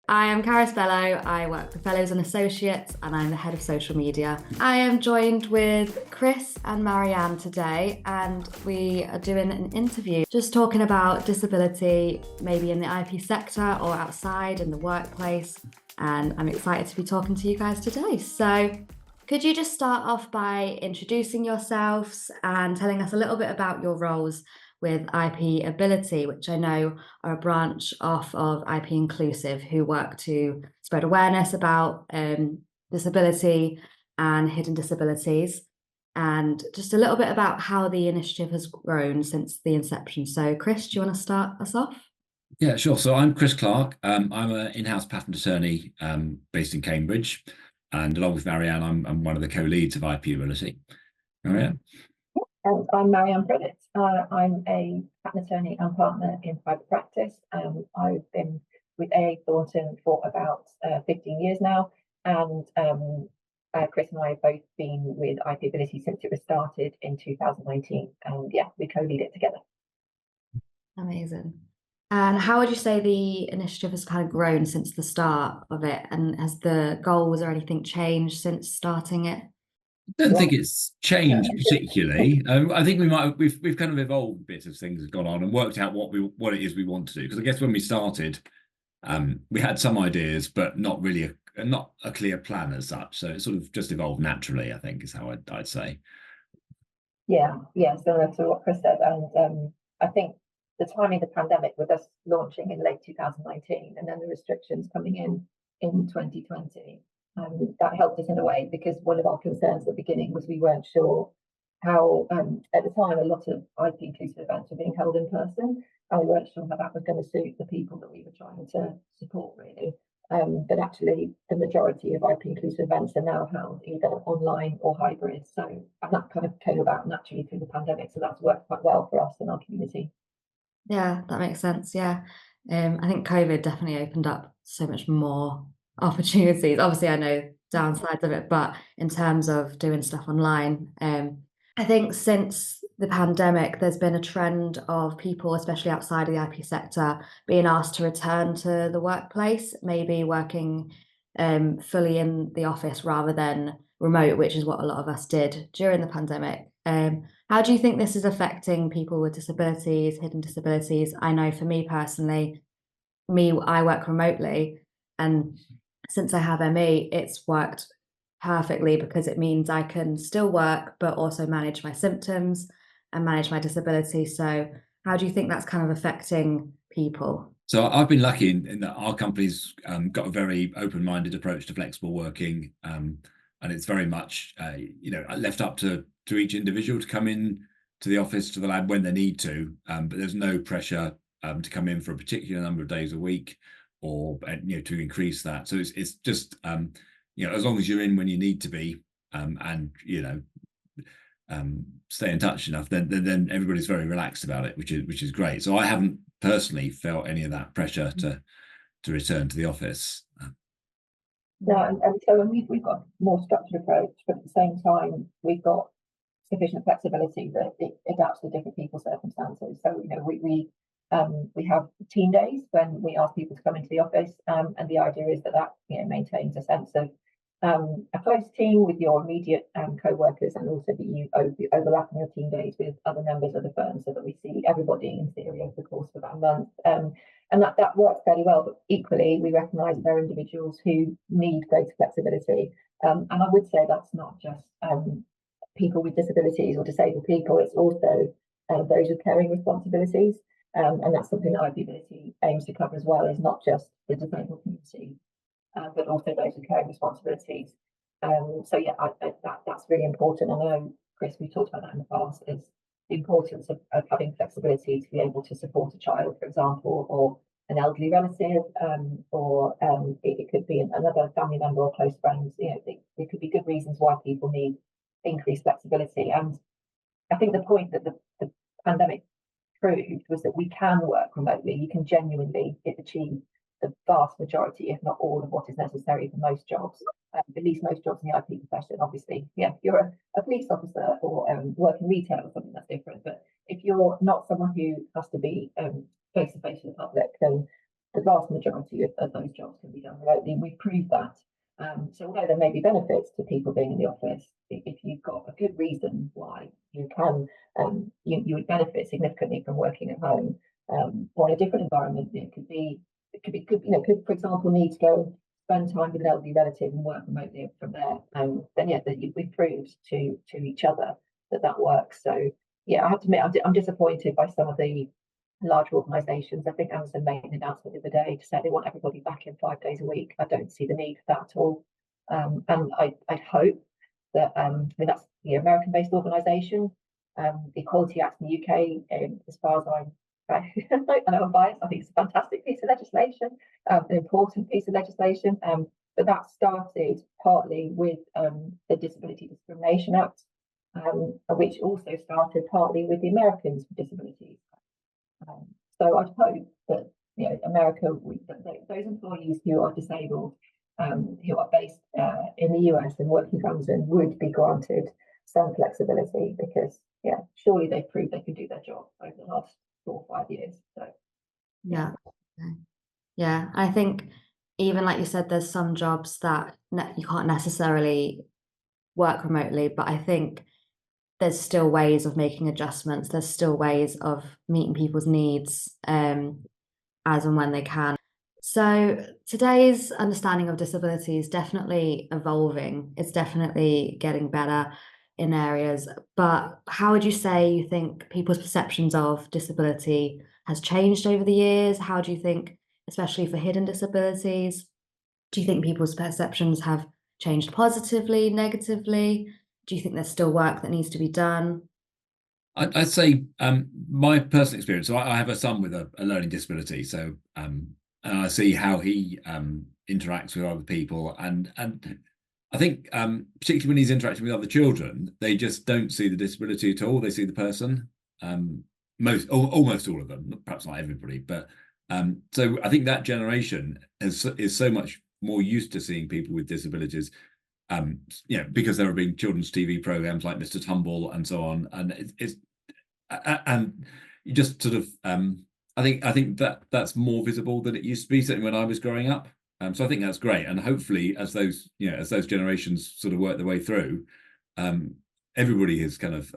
I am Cara Spello. I work for Fellows and Associates and I'm the head of social media. I am joined with Chris and Marianne today, and we are doing an interview just talking about disability, maybe in the IP sector or outside in the workplace. And I'm excited to be talking to you guys today. So could you just start off by introducing yourselves and telling us a little bit about your roles with IP Ability, which I know are a branch off of IP Inclusive, who work to spread awareness about disability and hidden disabilities, and just a little bit about how the initiative has grown since the inception. So Chris, do you want to start us off? Yeah, sure. So I'm Chris Clarke. I'm an in-house patent attorney based in Cambridge. And along with Marianne, I'm one of the co-leads of IP Ability. Marianne? And I'm Marianne Privett. I'm a patent attorney and partner in private practice. I've been with A. Thornton for about 15 years now, and Chris and I have both been with IP Ability since it was started in 2019. And yeah, we co-lead it together. Amazing. And how would you say the initiative has kind of grown since the start of it? And has the goals or anything changed since starting it? I don't think it's changed particularly. I think we've kind of evolved a bit as things have gone on and worked out what it is we want to do. Because I guess when we started, we had some ideas, but not really not a clear plan as such. So it sort of just evolved naturally, I think, is how I'd say. Yeah, similar to what Chris said. And I think the timing of the pandemic, with us launching in late 2019 and then the restrictions coming in 2020, that helped us in a way, because one of our concerns at the beginning was we weren't sure how, at the time, a lot of IP inclusive events were being held in person, and we weren't sure how that was going to suit the people that we were trying to support, really. But actually, the majority of IP inclusive events are now held either online or hybrid. So, and that kind of came about naturally through the pandemic. So that's worked quite well for us in our community. Yeah, that makes sense. Yeah. I think COVID definitely opened up so much more opportunities. Obviously, I know downsides of it, but in terms of doing stuff online, I think since the pandemic, there's been a trend of people, especially outside of the IP sector, being asked to return to the workplace, maybe working fully in the office rather than remote, which is what a lot of us did during the pandemic. How do you think this is affecting people with disabilities, hidden disabilities? I know for me personally, I work remotely, and since I have ME, it's worked perfectly because it means I can still work, but also manage my symptoms and manage my disability. So how do you think that's kind of affecting people? So I've been lucky in that our company's got a very open-minded approach to flexible working, and it's very much left up to each individual to come in to the office, to the lab when they need to, but there's no pressure to come in for a particular number of days a week, or to increase that. So it's just as long as you're in when you need to be, and stay in touch enough, then everybody's very relaxed about it, which is great. So I haven't personally felt any of that pressure to return to the office. No, and so when we've got a more structured approach, but at the same time we've got sufficient flexibility that it adapts to different people's circumstances. So we have team days when we ask people to come into the office, and the idea is that maintains a sense of a close team with your immediate co-workers, and also that you overlapping your team days with other members of the firm, so that we see everybody in theory over the course of about a month. And that works fairly well, but equally we recognise there are individuals who need greater flexibility. And I would say that's not just people with disabilities or disabled people, it's also those with caring responsibilities. And that's something that IP Ability aims to cover as well, is not just the disabled community, but also those with caring responsibilities. So yeah, that's really important. I know, Chris, we talked about that in the past, is the importance of having flexibility to be able to support a child, for example, or an elderly relative, or it could be another family member or close friends. There could be good reasons why people need increased flexibility. And I think the point that the pandemic proved was that we can work remotely. You can genuinely achieve the vast majority, if not all, of what is necessary for most jobs, at least most jobs in the IP profession. Obviously, if you're a police officer or work in retail or something, that's different. But if you're not someone who has to be face to face with the public, then the vast majority of those jobs can be remotely, we've proved that. So although there may be benefits to people being in the office, if you've got a good reason why you can, you would benefit significantly from working at home, or in a different environment. It could be, could, for example, need to go spend time with an elderly relative and work remotely from there. Then yeah, that we've proved to each other that works. So yeah, I have to admit, I'm disappointed by some of the larger organisations. I think Amazon made an announcement the other day to say they want everybody back in 5 days a week. I don't see the need for that at all. And I'd hope that, I mean, that's the American-based organisation. The Equality Act in the UK, as far as I know I'm biased, I think it's a fantastic piece of legislation, an important piece of legislation. But that started partly with the Disability Discrimination Act, which also started partly with the Americans with Disabilities. So I'd hope that America, those employees who are disabled, who are based in the US and working from Amazon, would be granted some flexibility, because surely they've proved they can do their job over the last 4 or 5 years. So yeah, I think even like you said, there's some jobs that you can't necessarily work remotely, but I think there's still ways of making adjustments. There's still ways of meeting people's needs as and when they can. So today's understanding of disability is definitely evolving. It's definitely getting better in areas. But how would you say you think people's perceptions of disability has changed over the years? How do you think, especially for hidden disabilities, do you think people's perceptions have changed positively, negatively? Do you think there's still work that needs to be done? I'd say my personal experience. So I have a son with a learning disability. So and I see how he interacts with other people, and I think particularly when he's interacting with other children, they just don't see the disability at all. They see the person. Almost all of them, perhaps not everybody, but so I think that generation is so much more used to seeing people with disabilities. Because there have been children's TV programs like Mr. Tumble and so on, and and you just sort of I think that's more visible than it used to be, certainly when I was growing up. So I think that's great, and hopefully as those generations sort of work their way through, everybody is kind of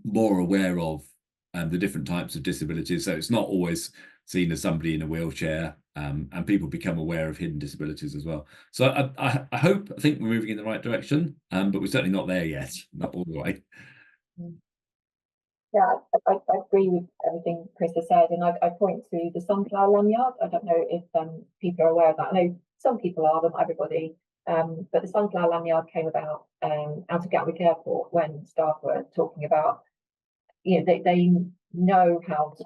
more aware of the different types of disabilities. So it's not always seen as somebody in a wheelchair, and people become aware of hidden disabilities as well. So I think we're moving in the right direction, but we're certainly not there yet, not all the way. Yeah, I agree with everything Chris has said, and I point to the sunflower lanyard. I don't know if people are aware of that. I know some people are, but not everybody. But the sunflower lanyard came about out of Gatwick Airport when staff were talking about, they know how to.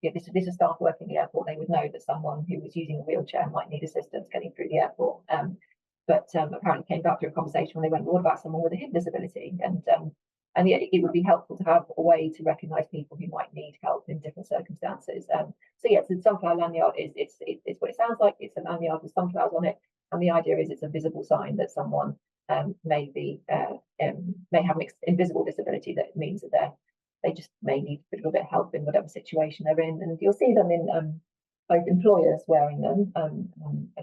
This is staff working in the airport. They would know that someone who was using a wheelchair might need assistance getting through the airport. But apparently came back to a conversation when they went, what about someone with a hip disability? And it would be helpful to have a way to recognise people who might need help in different circumstances. So the sunflower lanyard it's what it sounds like. It's a lanyard with sunflowers on it, and the idea is it's a visible sign that someone may have an invisible disability. That means that they just may need a little bit of help in whatever situation they're in, and you'll see them in both employers wearing them,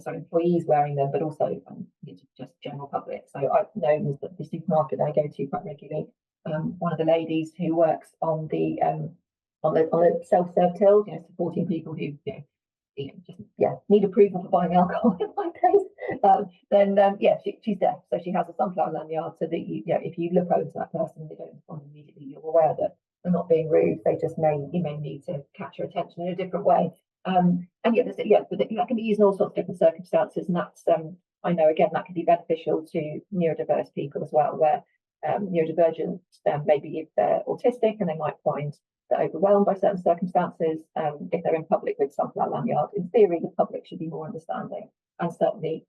employees wearing them, but also just general public. So I've known that the supermarket that I go to quite regularly, one of the ladies who works on the self-serve tills, supporting people who need approval for buying alcohol in my case. She's deaf, so she has a sunflower lanyard, so that if you look over to that person and they don't respond immediately, you're aware that they're not being rude. They just you may need to catch your attention in a different way. But that can be used in all sorts of different circumstances, and that's I know again that can be beneficial to neurodiverse people as well, where neurodivergent maybe if they're autistic and they might find they're overwhelmed by certain circumstances. If they're in public with sunflower lanyard, in theory the public should be more understanding, and certainly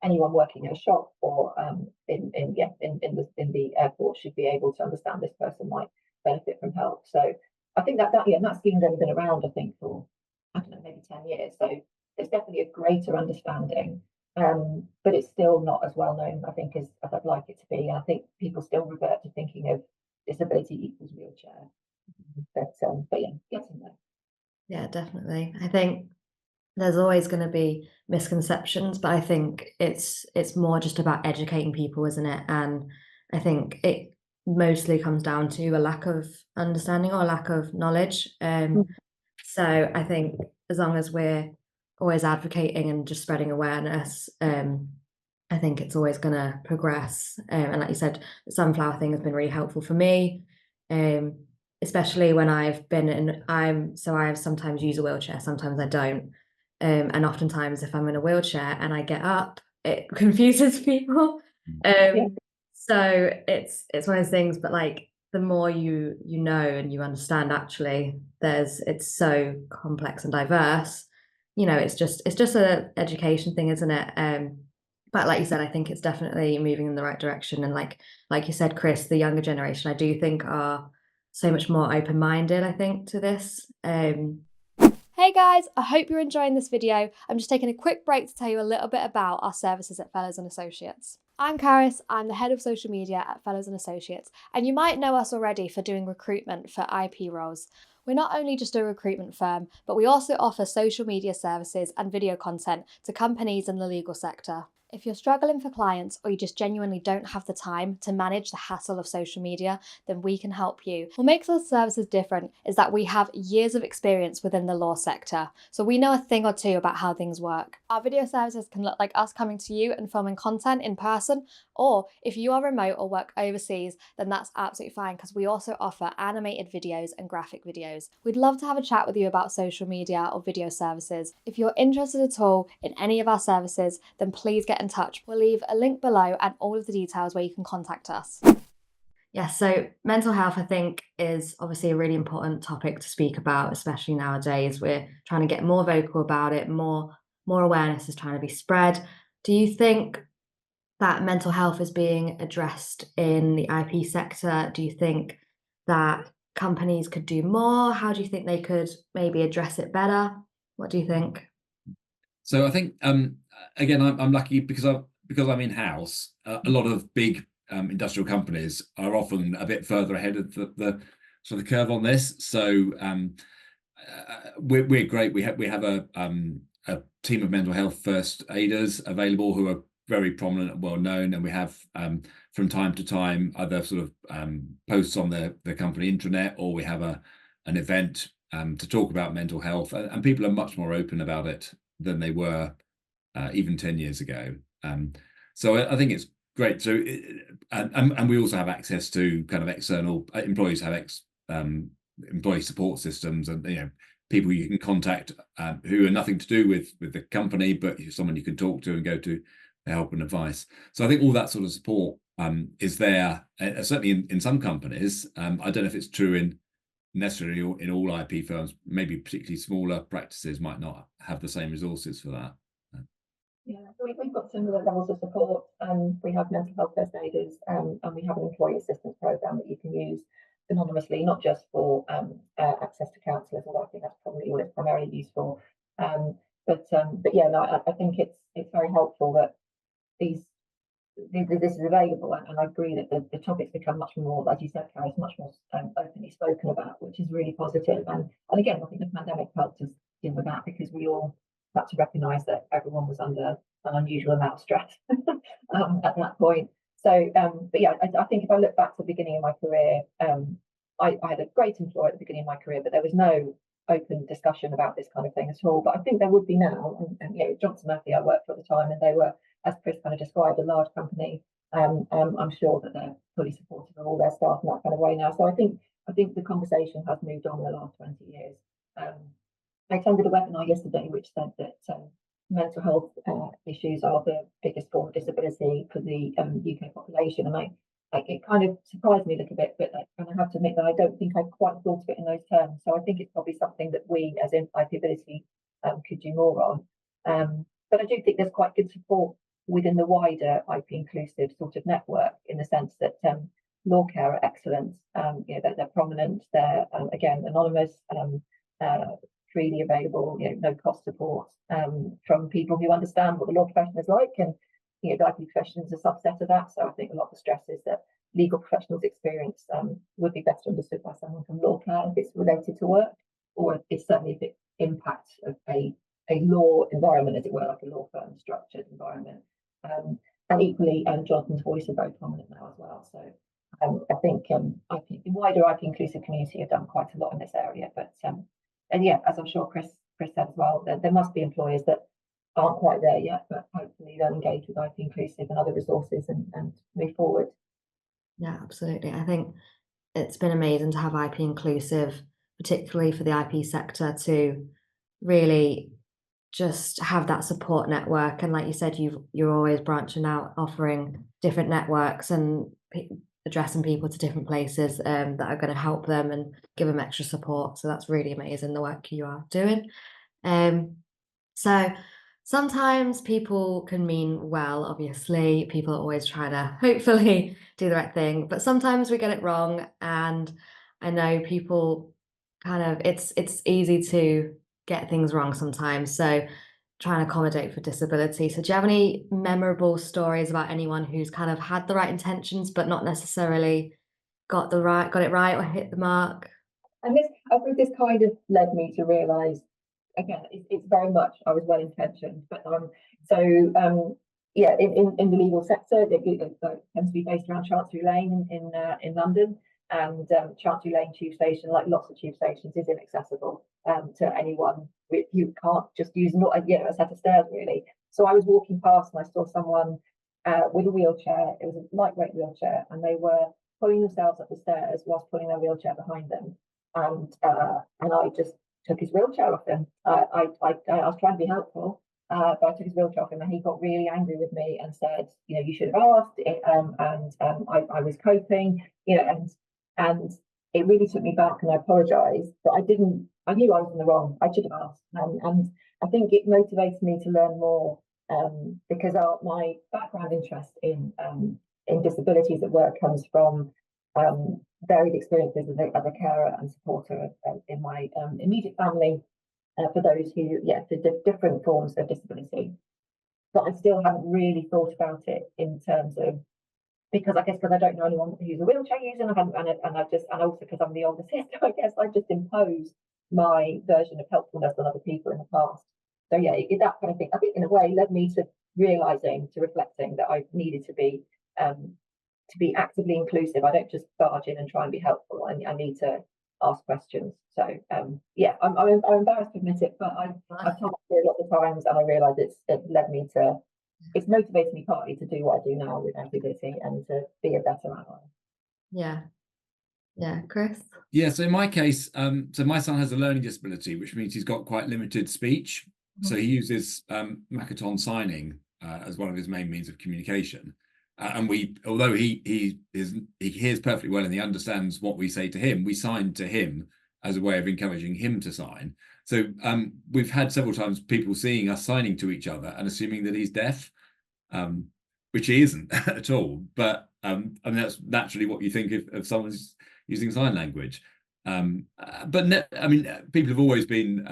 anyone working in a shop or in the airport should be able to understand this person might benefit from help. So I think that scheme's only been around, I think, for maybe 10 years. So there's definitely a greater understanding, but it's still not as well known, I think, as I'd like it to be. And I think people still revert to thinking of disability equals wheelchair. But getting there. Yeah, definitely. I think there's always going to be misconceptions, but I think it's more just about educating people, isn't it? And I think it mostly comes down to a lack of understanding or a lack of knowledge. So I think as long as we're always advocating and just spreading awareness, I think it's always going to progress. And like you said, the sunflower thing has been really helpful for me, um, especially when I've been in. I sometimes use a wheelchair, sometimes I don't, and oftentimes if I'm in a wheelchair and I get up, it confuses people. Yeah. So it's one of those things, but like the more you know and you understand, actually, it's so complex and diverse. It's just a education thing, isn't it? But like you said, I think it's definitely moving in the right direction. And like you said, Chris, the younger generation, I do think are so much more open-minded, I think, to this. Hey guys, I hope you're enjoying this video. I'm just taking a quick break to tell you a little bit about our services at Fellows and Associates. I'm Karis, I'm the head of social media at Fellows and Associates, and you might know us already for doing recruitment for IP roles. We're not only just a recruitment firm, but we also offer social media services and video content to companies in the legal sector. If you're struggling for clients or you just genuinely don't have the time to manage the hassle of social media, then we can help you. What makes our services different is that we have years of experience within the law sector, so we know a thing or two about how things work. Our video services can look like us coming to you and filming content in person, or if you are remote or work overseas, then that's absolutely fine because we also offer animated videos and graphic videos. We'd love to have a chat with you about social media or video services. If you're interested at all in any of our services, then please get in touch. We'll leave a link below and all of the details where you can contact us. Yeah, so mental health, I think, is obviously a really important topic to speak about, especially nowadays. We're trying to get more vocal about it, more awareness is trying to be spread. Do you think that mental health is being addressed in the IP sector? Do you think that companies could do more? How do you think they could maybe address it better? What do you think? So I think again, I'm lucky because I'm in-house. A lot of big industrial companies are often a bit further ahead of the sort of curve on this. So we're great. We have a team of mental health first aiders available who are very prominent and well known, and we have from time to time either sort of posts on the company intranet, or we have an event to talk about mental health, and people are much more open about it than they were even 10 years ago. So I think it's great. So and we also have access to kind of external employees have employee support systems, and people you can contact who are nothing to do with the company, but someone you can talk to and go to for help and advice. So I think all that sort of support is there, certainly in some companies. I don't know if it's true in necessarily in all IP firms. Maybe particularly smaller practices might not have the same resources for that. Yeah, so we've got similar levels of support. We have mental health first aiders, and we have an employee assistance program that you can use anonymously, not just for access to counsellors, although I think that's probably what it's primarily used for. But yeah, no, I think it's very helpful that this is available, and I agree that the topics become much more, as you said, Carrie, much more openly spoken about, which is really positive. And again, I think the pandemic helped us deal with that, because we all had to recognise that everyone was under an unusual amount of stress at that point. So, but yeah, I think if I look back to the beginning of my career, I had a great employer at the beginning of my career, but there was no open discussion about this kind of thing at all. But I think there would be now. And Johnson Matthey I worked for at the time, and they were, as Chris kind of described, a large company. I'm sure that they're fully supportive of all their staff in that kind of way now. So I think the conversation has moved on in the last 20 years. I attended a webinar yesterday which said that mental health issues are the biggest form of disability for the UK population, and it kind of surprised me a little bit, but and I have to admit that I don't think I quite thought of it in those terms. So I think it's probably something that we, as in IP Ability, could do more on. But I do think there's quite good support within the wider IP inclusive sort of network, in the sense that Law Care are excellent. They're prominent. They're again anonymous, freely available, no cost support from people who understand what the law profession is like, and the IP profession is a subset of that. So I think a lot of the stresses that legal professionals experience would be better understood by someone from Law Care if it's related to work, or it's certainly if it impacts a a law environment, as it were, like a law firm structured environment. And equally, Jonathan's voice is very prominent now as well. So I think the wider IP inclusive community have done quite a lot in this area. But and yeah, as I'm sure Chris said as well, there must be employers that aren't quite there yet, but hopefully they'll engage with IP inclusive and other resources and move forward. Yeah, absolutely. I think it's been amazing to have IP inclusive, particularly for the IP sector, to really just have that support network. And like you said, you're always branching out, offering different networks and addressing people to different places that are going to help them and give them extra support. So that's really amazing, the work you are doing. So sometimes people can mean well, obviously. People are always trying to hopefully do the right thing, but sometimes we get it wrong. And I know people kind of, it's easy to get things wrong sometimes. So trying to accommodate for disability. So do you have any memorable stories about anyone who's kind of had the right intentions, but not necessarily got it right or hit the mark? And I think this kind of led me to realise, again, it's very much, I was well intentioned, but yeah, in the legal sector, it tends to be based around Chancery Lane in London, and Chancery Lane tube station, like lots of tube stations, is inaccessible to anyone who can't just use a set of stairs, really. So I was walking past and I saw someone with a wheelchair. It was a lightweight wheelchair, and they were pulling themselves up the stairs whilst pulling their wheelchair behind them. And I just took his wheelchair off him. I was trying to be helpful, but I took his wheelchair off him, and he got really angry with me and said, you should have asked. I was coping, and it really took me back, and I apologised, but I didn't. I knew I was in the wrong. I should have asked, and I think it motivated me to learn more, because my background interest in disabilities at work comes from varied experiences as a carer and supporter in my immediate family for those who, for different forms of disability. But I still haven't really thought about it in terms of, because I don't know anyone who's a wheelchair user, and also because I'm the older sister, I guess I just imposed my version of helpfulness on other people in the past. So yeah, that kind of thing, I think in a way led me to reflecting that I needed to be actively inclusive. I don't just barge in and try and be helpful. I need to ask questions. So yeah, I'm embarrassed to admit it, but I've told it a lot of times, and I realise it's motivated me partly to do what I do now with disability and to be a better ally. Yeah, Chris? Yeah, so in my case, so my son has a learning disability, which means he's got quite limited speech. So he uses Makaton signing as one of his main means of communication. And although he hears perfectly well and he understands what we say to him, we sign to him as a way of encouraging him to sign. So we've had several times people seeing us signing to each other and assuming that he's deaf, which he isn't at all. But I mean, that's naturally what you think if someone's using sign language. But I mean, people have always been,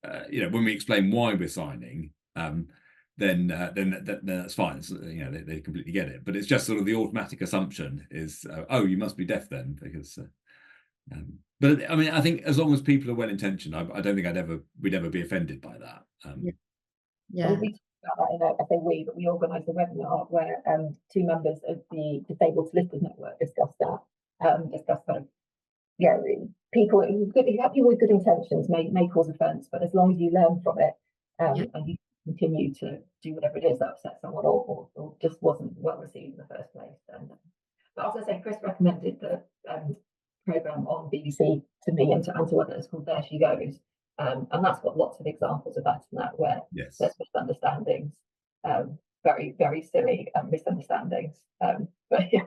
when we explain why we're signing, then that's fine. So, they completely get it. But it's just sort of the automatic assumption is, oh, you must be deaf then, because. But I mean, I think as long as people are well intentioned, I don't think we'd ever be offended by that. Yeah. We talked about that I say we, but we organised a webinar where two members of the Disabled Solicitors Network discussed that. Discussed kind of, people with good intentions may cause offence, but as long as you learn from it and you continue to do whatever it is that upsets someone or just wasn't well received in the first place. But as I say, Chris recommended the programme on BBC to me and to others called There She Goes. And that's got lots of examples of that where there's misunderstandings, very, very silly misunderstandings. But yeah.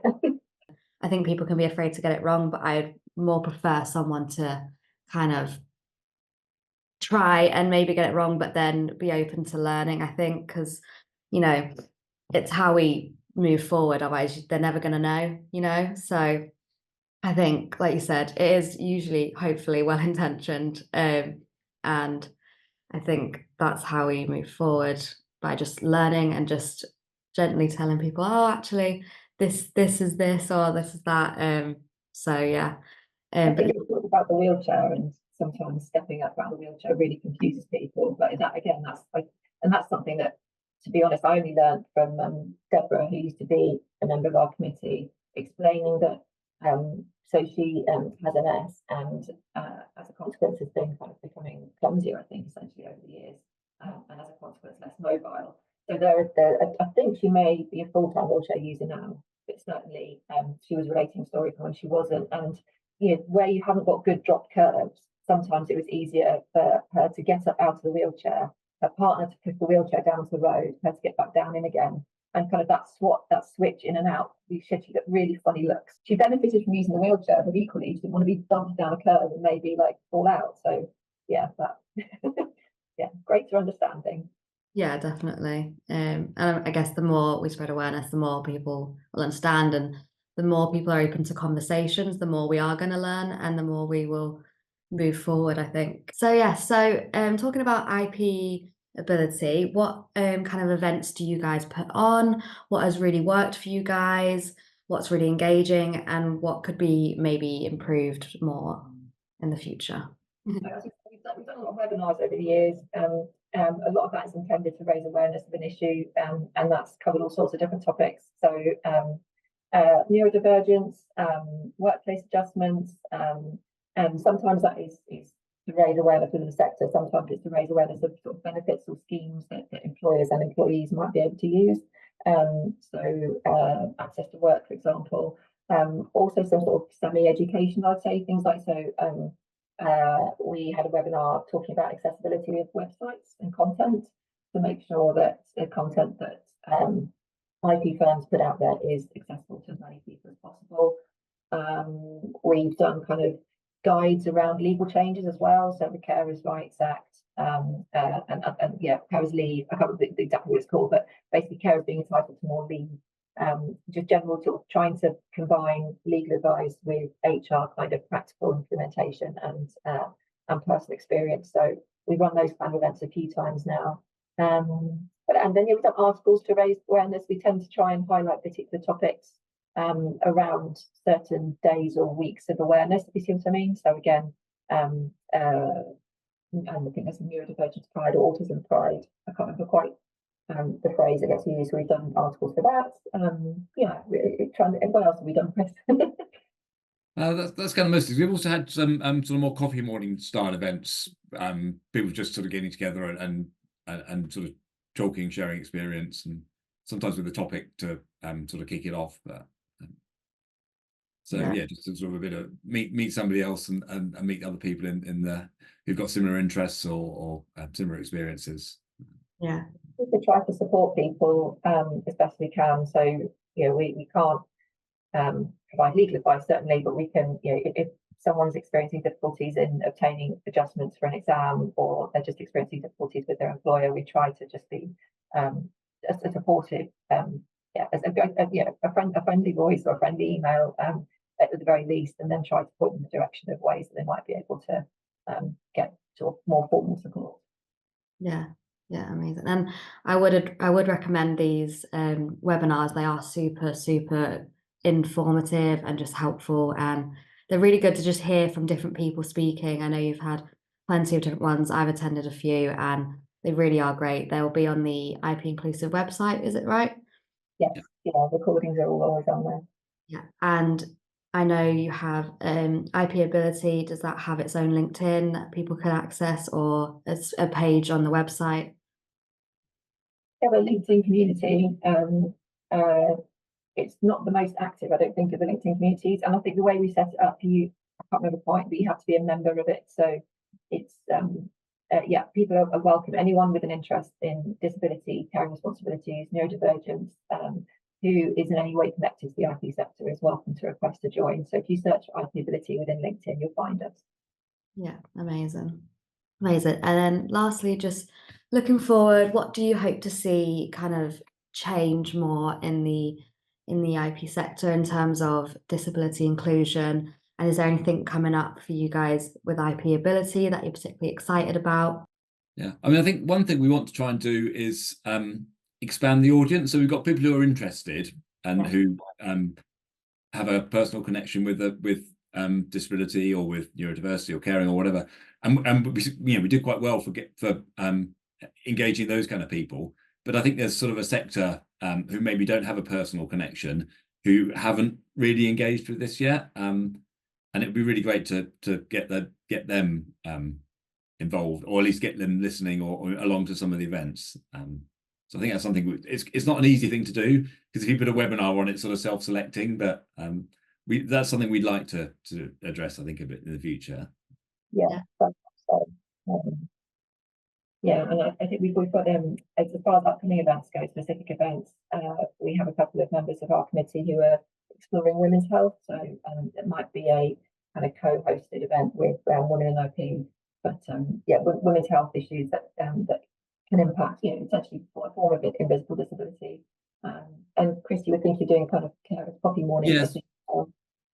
I think people can be afraid to get it wrong, but I'd more prefer someone to kind of try and maybe get it wrong, but then be open to learning, I think, because, it's how we move forward. Otherwise, they're never going to know, So I think, like you said, it is usually, hopefully, well-intentioned. And I think that's how we move forward, by just learning and just gently telling people, oh, actually, this is this or this is that. So yeah. I think it's about the wheelchair and sometimes stepping up out of the wheelchair really confuses people. But that, again, that's something that, to be honest, I only learned from Deborah, who used to be a member of our committee, explaining that so she has an S, and as a consequence has been kind of becoming clumsier, I think, essentially over the years, and as a consequence less mobile. So I think she may be a full-time wheelchair user now, but certainly she was relating a story from when she wasn't. And where you haven't got good dropped curves, sometimes it was easier for her to get up out of the wheelchair, her partner to push the wheelchair down to the road, her to get back down in again. And kind of that switch in and out, she got really funny looks. She benefited from using the wheelchair, but equally she didn't want to be dumped down a curve and maybe like fall out. So yeah, that yeah, greater understanding. Yeah, definitely. And I guess the more we spread awareness, the more people will understand, and the more people are open to conversations, the more we are going to learn, and the more we will move forward, I think. So yeah, talking about IP ability, what kind of events do you guys put on? What has really worked for you guys? What's really engaging, and what could be maybe improved more in the future? We've done a lot of webinars over the years. A lot of that is intended to raise awareness of an issue, and that's covered all sorts of different topics. So neurodivergence, workplace adjustments, and sometimes that is to raise awareness within the sector. Sometimes it's to raise awareness of sort of benefits or schemes that employers and employees might be able to use. So access to work, for example. Also some sort of semi-education, I'd say, things like we had a webinar talking about accessibility of websites and content to make sure that the content that IP firms put out there is accessible to as many people as possible. We've done kind of guides around legal changes as well, so the Carers Rights Act and carers leave. I can't remember exactly what it's called, but basically carers being entitled to more leave. Just general sort of trying to combine legal advice with HR kind of practical implementation and personal experience. So we've run those kind of events a few times now. And then we've done articles to raise awareness. We tend to try and highlight particular topics around certain days or weeks of awareness, if you see what I mean. So again, and I think there's a neurodivergence pride or autism pride. I can't remember quite the phrase that gets used. We've done articles for that. What else have we done, Chris? That's kind of most things. We've also had some sort of more coffee morning style events. People just sort of getting together and sort of talking, sharing experience, and sometimes with a topic to sort of kick it off. But just sort of a bit of meet somebody else and meet other people in the who've got similar interests or similar experiences. Yeah. We try to support people as best we can. So we can't provide legal advice certainly, but we can, if someone's experiencing difficulties in obtaining adjustments for an exam, or they're just experiencing difficulties with their employer, we try to just be a supportive, a friendly voice or a friendly email at the very least, and then try to point them in the direction of ways that they might be able to get sort of more formal support. Yeah, amazing. And I would recommend these webinars. They are super informative and just helpful, and they're really good to just hear from different people speaking. I know you've had plenty of different ones. I've attended a few, and they really are great. They'll be on the IP Inclusive website, is it right? Yes, recordings are always on there. Yeah, and I know you have IP Ability. Does that have its own LinkedIn that people can access, or it's a page on the website? We have a LinkedIn community. It's not the most active, I don't think, of the LinkedIn communities. And I think the way we set it up, I can't remember quite, but you have to be a member of it. So it's, people are welcome. Anyone with an interest in disability, caring responsibilities, neurodivergence, who is in any way connected to the IP sector is welcome to request to join. So if you search for IP Ability within LinkedIn, you'll find us. Yeah, amazing. And then lastly, just looking forward, what do you hope to see kind of change more in the IP sector in terms of disability inclusion? And is there anything coming up for you guys with IP Ability that you're particularly excited about? Yeah, I mean, I think one thing we want to try and do is expand the audience. So we've got people who are interested and who have a personal connection with disability or with neurodiversity or caring or whatever, and we did quite well for engaging those kind of people. But I think there's sort of a sector who maybe don't have a personal connection, who haven't really engaged with this yet. And it would be really great to get them involved, or at least get them listening or along to some of the events. So I think that's something. It's not an easy thing to do, because if you put a webinar on it, sort of self-selecting, but that's something we'd like to address, I think, a bit in the future. Yeah. Yeah, and I think we've got as far as upcoming events go, specific events. We have a couple of members of our committee who are exploring women's health, so it might be a kind of co-hosted event with women in IP. But women's health issues that can impact, essentially a form of invisible disability. And Chris, you were thinking of doing kind of carers coffee morning. Yes.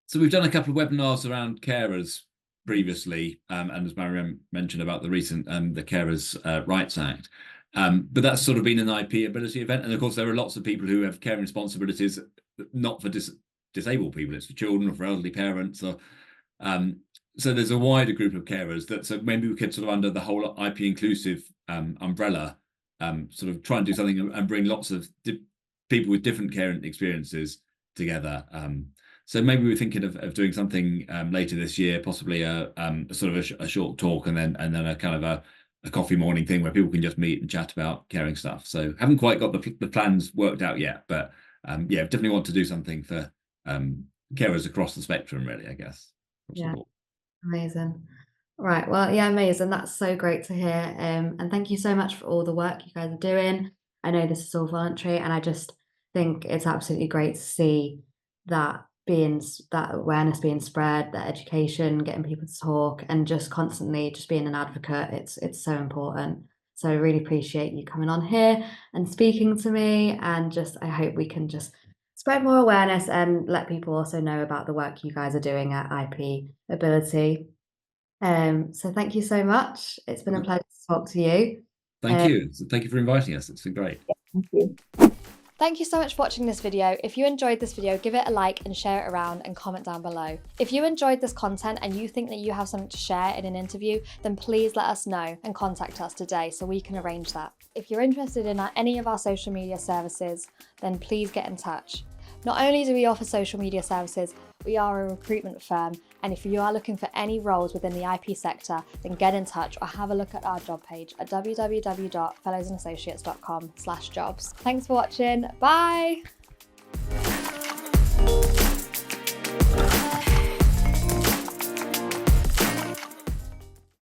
So we've done a couple of webinars around carers previously, and as Marianne mentioned about the recent the Carers Rights Act, but that's sort of been an IP ability event. And of course, there are lots of people who have caring responsibilities, not for disabled people, it's for children or for elderly parents, or so there's a wider group of carers that, so maybe we could sort of, under the whole IP inclusive umbrella, sort of try and do something and bring lots of people with different caring experiences together. So maybe we're thinking of doing something later this year, possibly a sort of a short talk, and then a kind of a coffee morning thing where people can just meet and chat about caring stuff. So haven't quite got the plans worked out yet, but definitely want to do something for carers across the spectrum, really, I guess. Yeah, amazing. Right, well, yeah, amazing. That's so great to hear. And thank you so much for all the work you guys are doing. I know this is all voluntary, and I just think it's absolutely great to see that awareness being spread, that education, getting people to talk, and just constantly just being an advocate. It's so important. So I really appreciate you coming on here and speaking to me, and just I hope we can just spread more awareness and let people also know about the work you guys are doing at IP Ability. So thank you so much. It's been a pleasure to talk to you. Thank you. So thank you for inviting us. It's been great. Thank you. Thank you so much for watching this video. If you enjoyed this video, give it a like and share it around, and comment down below. If you enjoyed this content and you think that you have something to share in an interview, then please let us know and contact us today so we can arrange that. If you're interested in any of our social media services, then please get in touch. Not only do we offer social media services, we are a recruitment firm, and if you are looking for any roles within the IP sector, then get in touch or have a look at our job page at www.fellowsandassociates.com/jobs. Thanks for watching. Bye!